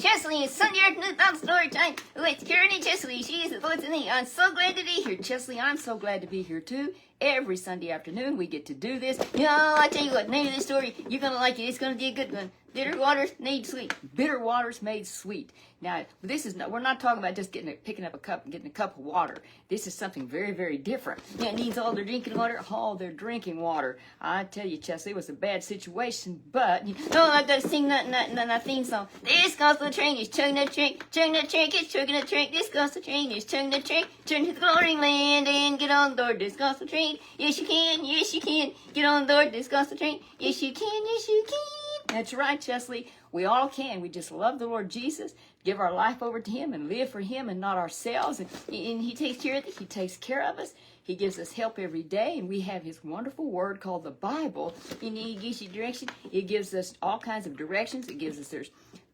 Chesley, it's Sunday afternoon Bible story time with Karen and Chesley. She is the voice of me. I'm so glad to be here. Chesley, I'm so glad to be here too. Every Sunday afternoon we get to do this. You know, I tell you what, name of this story, you're going to like it. It's going to be a good one. Bitter waters made sweet. Bitter waters made sweet. Now, this is not, we're not talking about just picking up a cup and getting a cup of water. This is something very, very different. It needs all their drinking water, all their drinking water. I tell you, Chesley, it was a bad situation, but, I got to sing that theme song. This gospel train is chugging the train, it's chugging the train. This gospel train is chugging the train, turn to the glory land and get on board this gospel train. Yes, you can, get on board this gospel train. Yes, you can, That's right, Chesley. We all can. We just love the Lord Jesus, give our life over to Him, and live for Him and not ourselves. And He takes care of it. He takes care of us. He gives us help every day, and we have His wonderful Word called the Bible. And He gives you direction. It gives us all kinds of directions. It gives us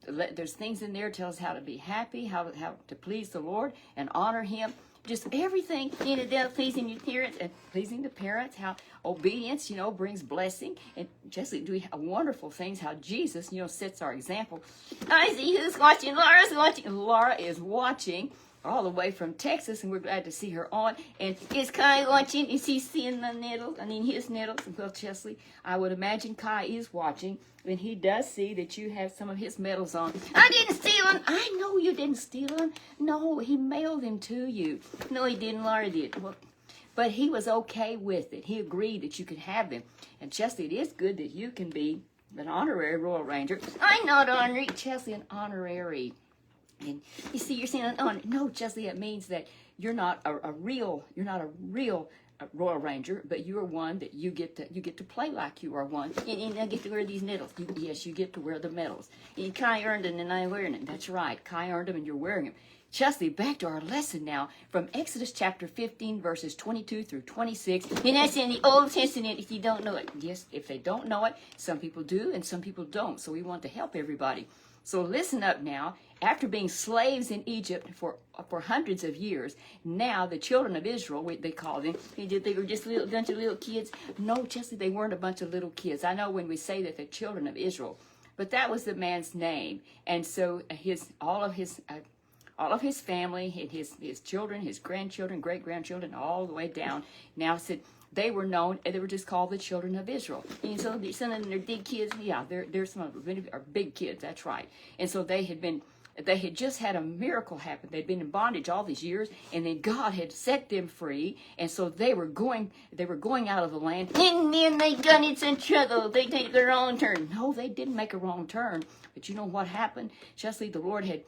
there's things in there that tell us how to be happy, how to please the Lord and honor Him. Just everything, pleasing your parents and pleasing the parents, how obedience, brings blessing. And just do wonderful things, how Jesus, sets our example. I see who's watching. Laura's watching. Laura is watching all the way from Texas, and we're glad to see her on. And is Kai watching? Is he seeing the needles? His needles. Well, Chesley, I would imagine Kai is watching, and he does see that you have some of his medals on. I didn't steal them. I know you didn't steal them. No, he mailed them to you. No, he didn't. Laura did. Well, but he was okay with it. He agreed that you could have them. And Chesley, it is good that you can be an honorary Royal Ranger. I'm not honorary. Chesley, an honorary. And you see, you're saying, no, Chesley, it means that you're not a real Royal Ranger, but you are one that you get to play like you are one. And I get to wear these medals. Yes, you get to wear the medals. And Kai earned them, and I'm wearing them. That's right, Kai earned them, and you're wearing them. Chesley, back to our lesson now from Exodus chapter 15, verses 22 through 26. And that's in the Old Testament if you don't know it. Yes, if they don't know it, some people do and some people don't. So we want to help everybody. So listen up now. After being slaves in Egypt for hundreds of years, now the children of Israel, they called them, they were just a bunch of little kids. No, Chesley, they weren't a bunch of little kids. I know when we say that the children of Israel, but that was the man's name. And so all of his family and his children, his grandchildren, great-grandchildren, all the way down, now said they were known, they were just called the children of Israel. And so some of them are big kids. Yeah, they're some of them are big kids, that's right. And so they had just had a miracle happen. They'd been in bondage all these years, and then God had set them free, and so they were going out of the land, and then they got in some trouble. They take the wrong turn. No, they didn't make a wrong turn. But you know what happened? Chesley, the Lord had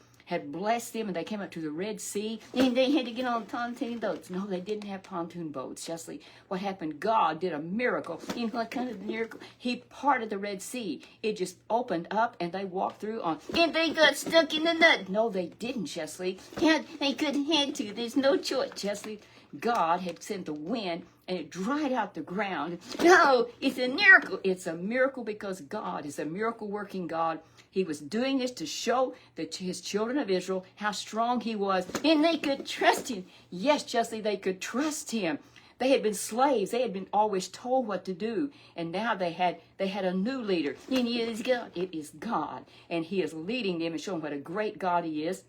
blessed them, and they came up to the Red Sea, and they had to get on pontoon boats. No, they didn't have pontoon boats, Chesley. What happened? God did a miracle. You know what kind of miracle? He parted the Red Sea. It just opened up, and they walked through on, and they got stuck in the mud. No, they didn't, Chesley. They couldn't had to. There's no choice, Chesley. God had sent the wind, and it dried out the ground. No, it's a miracle. It's a miracle because God is a miracle-working God. He was doing this to show his children of Israel how strong He was, and they could trust Him. Yes, Chesley, they could trust Him. They had been slaves. They had been always told what to do, and now they had a new leader. And it is God. It is God, and He is leading them and showing what a great God He is.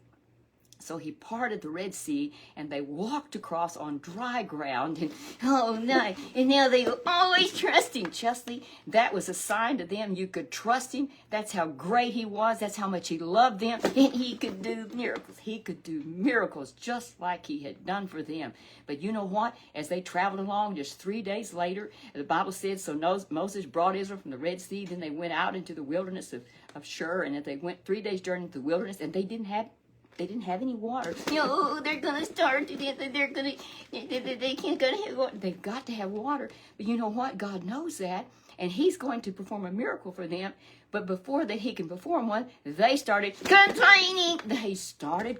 So He parted the Red Sea, and they walked across on dry ground. And now they always trust Him, Chesley. That was a sign to them you could trust Him. That's how great He was. That's how much He loved them. And He could do miracles. He could do miracles just like He had done for them. But you know what? As they traveled along, just 3 days later, the Bible said, so Moses brought Israel from the Red Sea. Then they went out into the wilderness of Shur, and they went 3 days journey into the wilderness, and they didn't have any water. They're going to starve to death. They can't go to have water. They've got to have water. But you know what? God knows that. And He's going to perform a miracle for them. But before that He can perform one, they started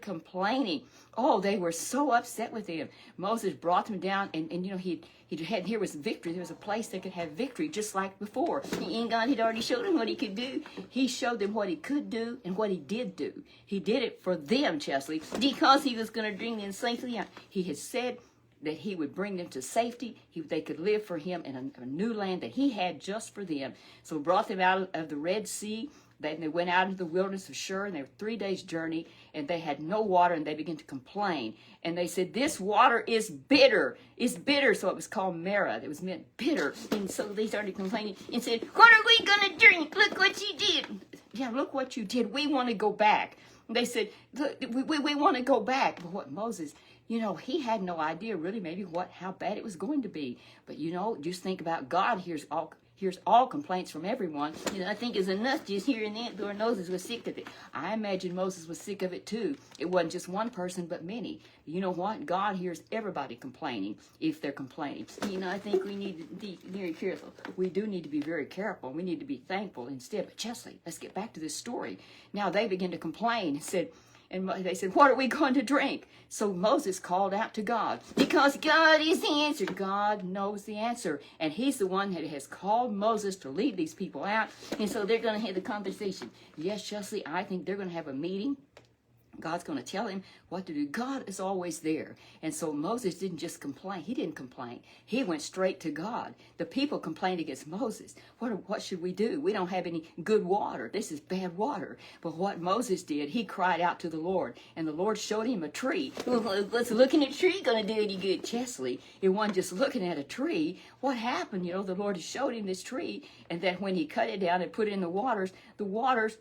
complaining. Oh, they were so upset with Him. Moses brought them down, and here was victory. There was a place they could have victory, just like before. And God had already showed them what He could do. He showed them what He could do and what He did do. He did it for them, Chesley, because He was going to bring them safely out. He had said that He would bring them to safety. They could live for Him in a new land that He had just for them. So brought them out of the Red Sea. They went out into the wilderness of Shur, and they were 3 days' journey, and they had no water, and they began to complain. And they said, this water is bitter. It's bitter, so it was called Marah. It was meant bitter. And so they started complaining and said, what are we going to drink? Look what you did. Yeah, look what you did. We want to go back. And they said, look, we want to go back. But what Moses, he had no idea really maybe how bad it was going to be. But, just think about God hears all complaints from everyone. I think it's enough just hearing that. Lord Moses was sick of it. I imagine Moses was sick of it too. It wasn't just one person, but many. You know what? God hears everybody complaining if they're complaining. I think we need to be very careful. We do need to be very careful. We need to be thankful instead. But Chesley, let's get back to this story. Now they began to complain and they said, what are we going to drink? So Moses called out to God, because God is the answer. God knows the answer. And he's the one that has called Moses to lead these people out. And so they're going to have the conversation. Yes, Chesley, I think they're going to have a meeting. God's going to tell him what to do. God is always there. And so Moses didn't just complain. He didn't complain. He went straight to God. The people complained against Moses. What should we do? We don't have any good water. This is bad water. But what Moses did, he cried out to the Lord. And the Lord showed him a tree. What's looking at a tree going to do any good, Chesley? It wasn't just looking at a tree. What happened? The Lord showed him this tree. And that when he cut it down and put it in the waters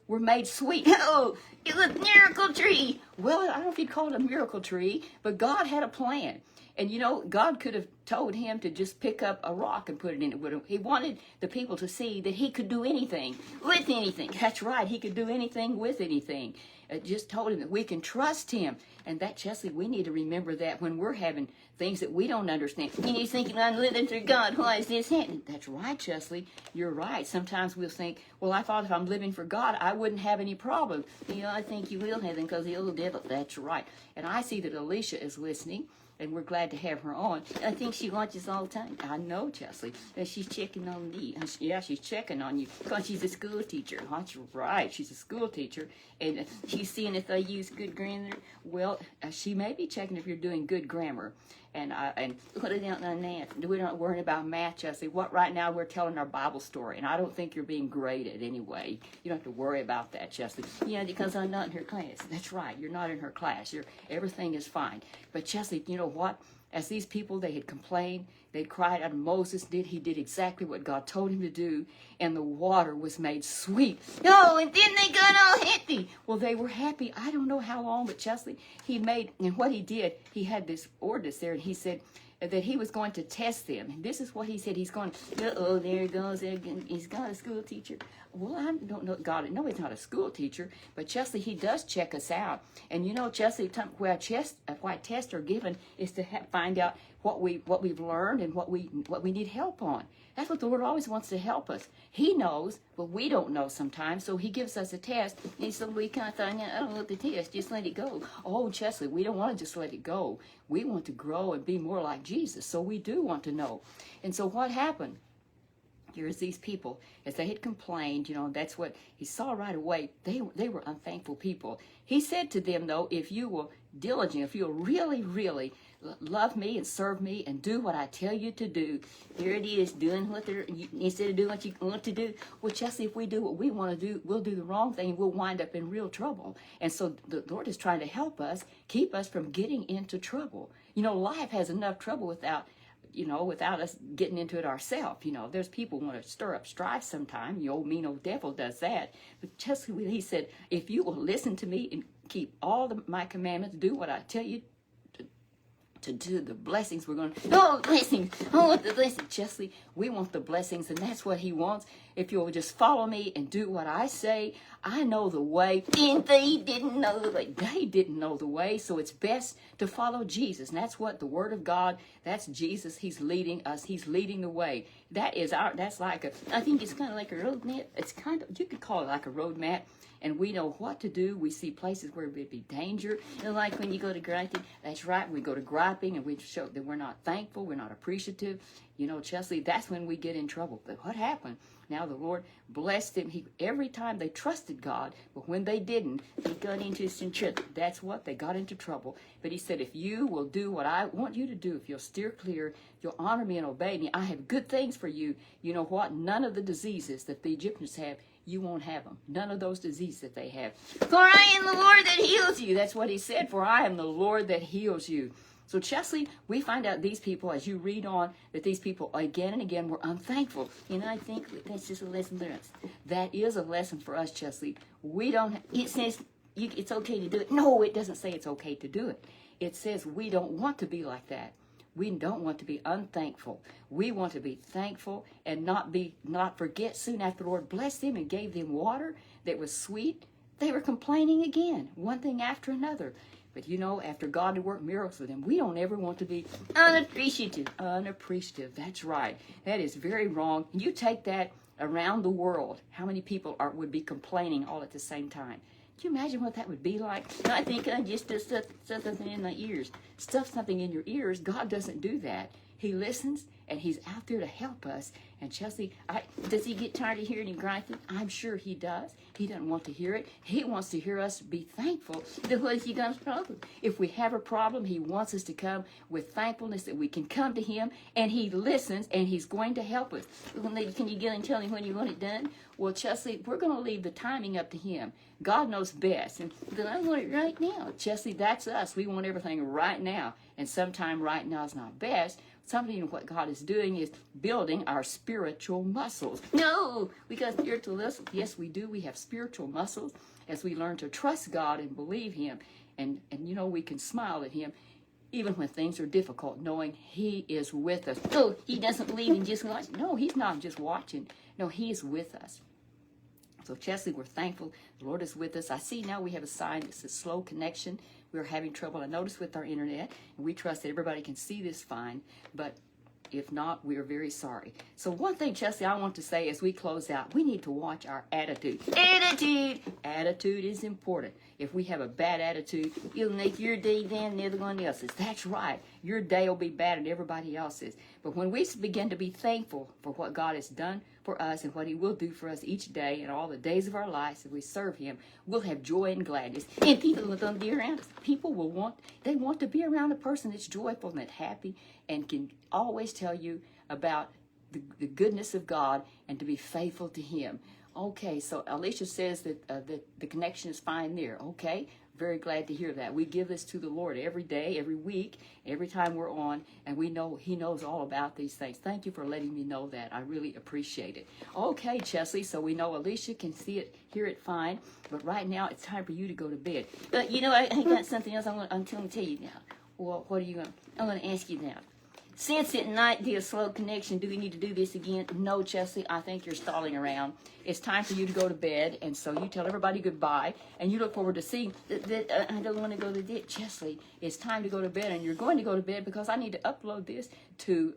were made sweet. Oh, it was a miracle tree. Well, I don't know if he'd call it a miracle tree, but God had a plan. And God could have told him to just pick up a rock and put it in it with him. He wanted the people to see that he could do anything with anything. That's right. He could do anything with anything. It just told him that we can trust him. And that, Chesley, we need to remember that when we're having things that we don't understand. He's thinking, I'm living for God. Why is this happening? That's right, Chesley. You're right. Sometimes we'll think, well, I thought if I'm living for God, I wouldn't have any problem. I think you will have them because the old devil. That's right. And I see that Alicia is listening. And we're glad to have her on. I think she watches all the time. I know, Chesley. And she's checking on me. Yeah, she's checking on you because she's a school teacher. That's right. She's a school teacher. And she's seeing if they use good grammar. Well, she may be checking if you're doing good grammar. And put it out on that. We're not worrying about math, Chesley. Right now we're telling our Bible story. And I don't think you're being graded anyway. You don't have to worry about that, Chesley. Yeah, because I'm not in her class. That's right. You're not in her class. Everything is fine. But Chesley, you know what? As these people, they had complained, they cried out, Moses he did exactly what God told him to do, and the water was made sweet. Oh, and then they got all happy. Well, they were happy. I don't know how long, but Chesley, and what he did, he had this ordinance there, and he said that he was going to test them. And this is what he said. He's going, there he goes. He's got a school teacher. Well, I don't know God. No, he's not a school teacher. But Chesley, he does check us out. And Chesley, why tests are given is to find out what we've learned and what we need help on. That's what the Lord always wants to help us. He knows, but we don't know sometimes. So he gives us a test. And so we kind of find out, I don't know what the test. Just let it go. Oh, Chesley, we don't want to just let it go. We want to grow and be more like Jesus. So we do want to know. And so what happened? Here's these people, as they had complained, that's what he saw right away. They were unthankful people. He said to them, though, if you will diligent, if you'll really, really love me and serve me and do what I tell you to do, here it is, doing instead of doing what you want to do. Well, Chesley, if we do what we want to do, we'll do the wrong thing and we'll wind up in real trouble. And so the Lord is trying to help us, keep us from getting into trouble. Life has enough trouble without us getting into it ourselves. There's people who want to stir up strife sometime. The old mean old devil does that. But just he said, if you will listen to me and keep all my commandments, do what I tell you to do, the blessings we're going to, blessings. I want the blessings. Chesley, we want the blessings, and that's what he wants. If you'll just follow me and do what I say, I know the way. And they didn't know the way. They didn't know the way, so it's best to follow Jesus. And that's what the Word of God, that's Jesus. He's leading us. He's leading the way. That's like I think it's kind of like a roadmap. It's kind of, you could call it like a roadmap. And we know what to do. We see places where it would be danger. Like when you go to griping, that's right. We go to griping and we show that we're not thankful, we're not appreciative. Chesley, that's when we get in trouble. But what happened? Now the Lord blessed them. Every time they trusted God, but when they didn't, they got into some trouble. That's what they got into trouble. But he said, if you will do what I want you to do, if you'll steer clear, you'll honor me and obey me, I have good things for you. You know what? None of the diseases that the Egyptians have, you won't have them. None of those diseases that they have. For I am the Lord that heals you. That's what he said. For I am the Lord that heals you. So Chesley, we find out these people, as you read on, that these people again and again were unthankful. And I think that's just a lesson for us. That is a lesson for us, Chesley. We don't, it says it's okay to do it. No, it doesn't say it's okay to do it. It says we don't want to be like that. We don't want to be unthankful. We want to be thankful and not forget. Soon after the Lord blessed them and gave them water that was sweet, they were complaining again, one thing after another. But you know, after God had worked miracles for them, we don't ever want to be unappreciative. Unappreciative. That's right. That is very wrong. You take that around the world. How many people would be complaining all at the same time? Can you imagine what that would be like? I think I just stuff something in my ears. Stuff something in your ears. God doesn't do that. He listens, and he's out there to help us. And Chesley, does he get tired of hearing him grinding? I'm sure he does. He doesn't want to hear it. He wants to hear us be thankful. Then what if he comes problem? If we have a problem, he wants us to come with thankfulness that we can come to him, and he listens, and he's going to help us. Can you get and tell him when you want it done? Well, Chesley, we're going to leave the timing up to him. God knows best. And then I want it right now. Chesley, that's us. We want everything right now. And sometime right now is not best. Something of what God is doing is building our spiritual muscles. No, we got spiritual muscles. Yes, we do. We have spiritual muscles as we learn to trust God and believe him. And you know, we can smile at him even when things are difficult, knowing he is with us. Oh, he doesn't leave and just watch. No, he's not just watching. No, he is with us. So Chesley, we're thankful. The Lord is with us. I see now we have a sign that says slow connection. We're having trouble, I noticed, with our internet. And we trust that everybody can see this fine. But if not, we are very sorry. So one thing, Chesley, I want to say as we close out, we need to watch our attitude. Attitude! Attitude is important. If we have a bad attitude, it'll make your day bad and everyone else's. That's right. Your day will be bad and everybody else's. But when we begin to be thankful for what God has done for us and what he will do for us each day and all the days of our lives as we serve him, we'll have joy and gladness. And people will want to be around us. People will want to be around a person that's joyful and that's happy and can always tell you about the goodness of God and to be faithful to him. Okay, so Alicia says that the connection is fine there. Okay, very glad to hear that. We give this to the Lord every day, every week, every time we're on, and we know he knows all about these things. Thank you for letting me know that. I really appreciate it. Okay, Chesley, so we know Alicia can see it, hear it fine, but right now it's time for you to go to bed. But you know, I got something else I'm going to tell you now. Well, what are you going to? I'm going to ask you now. Since it might be a slow connection, do we need to do this again? No, Chesley, I think you're stalling around. It's time for you to go to bed, and so you tell everybody goodbye, and you look forward to seeing that I don't want to go to bed. Chesley, it's time to go to bed, and you're going to go to bed because I need to upload this to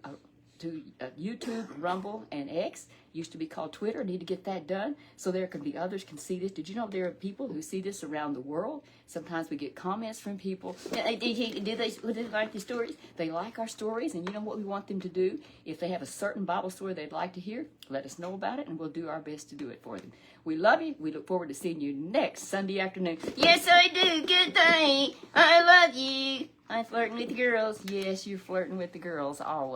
YouTube, Rumble, and X. Used to be called Twitter. I need to get that done so there can be others can see this. Did you know there are people who see this around the world? Sometimes we get comments from people. Do they like the stories? They like our stories, and you know what we want them to do? If they have a certain Bible story they'd like to hear, let us know about it, and we'll do our best to do it for them. We love you. We look forward to seeing you next Sunday afternoon. Yes, I do. Good night. I love you. I'm flirting with the girls. Yes, you're flirting with the girls always.